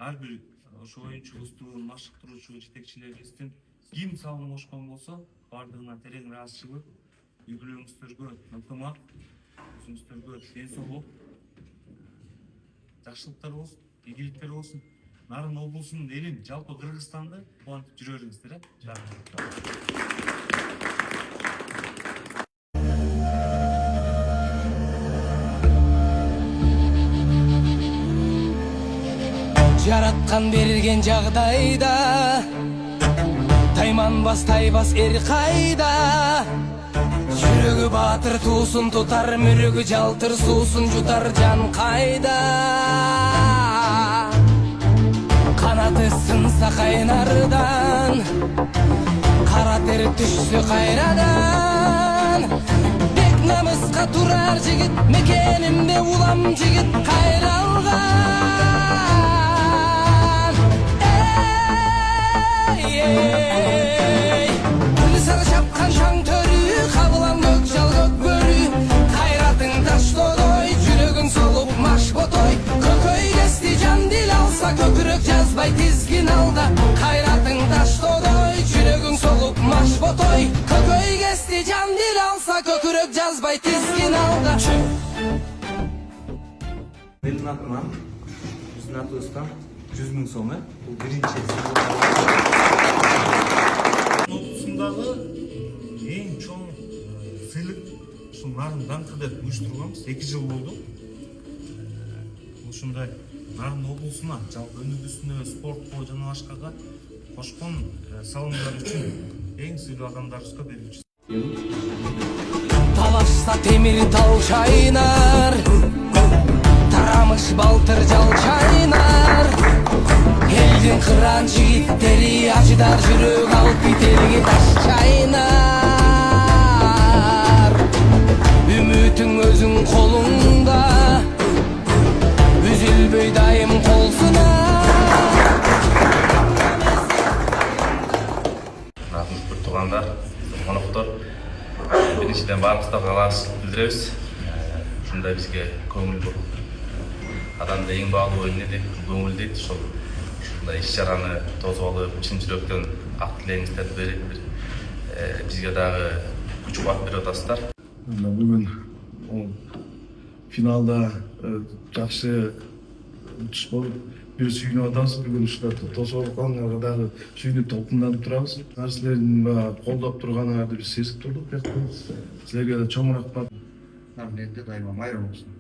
ар бир ошо оюнчубузду машыктыруучу жетекчилерибиздин ким салым кошкон болсо бардыгына терең ыраазычылык, үй бүлөңүздөргө ынтымак, өзүңүздөргө ден соолук, жакшылыктар болсун, ийгиликтер болсун. Нарын облусунун элин, жалпы Кыргызстанды кубантып жүрө бериңиздер. Жараткан берген жагдайда тайманбас тайбас эр кайда, жүрөгү баатыр туусун тутар, мүрөгү жалтыр суусун жутар жан кайда. Канаты сынса кайнардан, кара тер түшсө кайрадан, бек намыска турар жигит, мекенимде улам жигит кайралган. Сары шапқан шаң төрі, қабылан көк жал көк бөрі, қайратың таш додой, жүрегің солып маш ботой. Көкөй кести жан дил алса, көкірек жазбай тизгин алда. Қайратың таш додой, жүрегің солып маш ботой. Көкөй кести жан дил алса, көкірек жазбай тизгин алда. Менің атымнан, біздің атыбыздан 100 000 сом, бұл биринчи облусундагы эң чоң сыйлык ушул Нарын даңкы деп уюштурганбыз. 2 жыл болду. Ушундай Нарын облусуна жалпы өнүгүүсүнө, спортко жана башкага кошкон салымдар үчүн эң сыйлуу адамдарыбызга берүүчүбүз. Талашса темир тал чайнар, тарамыш балтыр жал чайнар. Элдин кыран жигиттери ачыдар, жүрөк алып бителги таш чайнар. Үмүтүң өзүң колуңда, үзүлбөй дайым кол сынар. Рахмет туугандар, коноктор, биринчиден баарыбыздарга ыраазычылык билдиребиз. Ушундай бизге көңүл буруп, адамды эң баалуу ойун эле көңүл дейт. Ушундай иш-чараны тосуп алып, чын жүрөктөн ак тилегиңиздерди берип, бизге дагы күч кубат берип атасыздар. Бүгүн финалда жакшы утуш болуп, бир сүйүнүп атабыз. Бүгүн ушуларды тосуп алганга дагы сүйүнүп толкунданып турабыз. Силердин колдоп турганыңарды биз сезип турдук. Силерге да чоң рахмат. Дайыма майра болсун.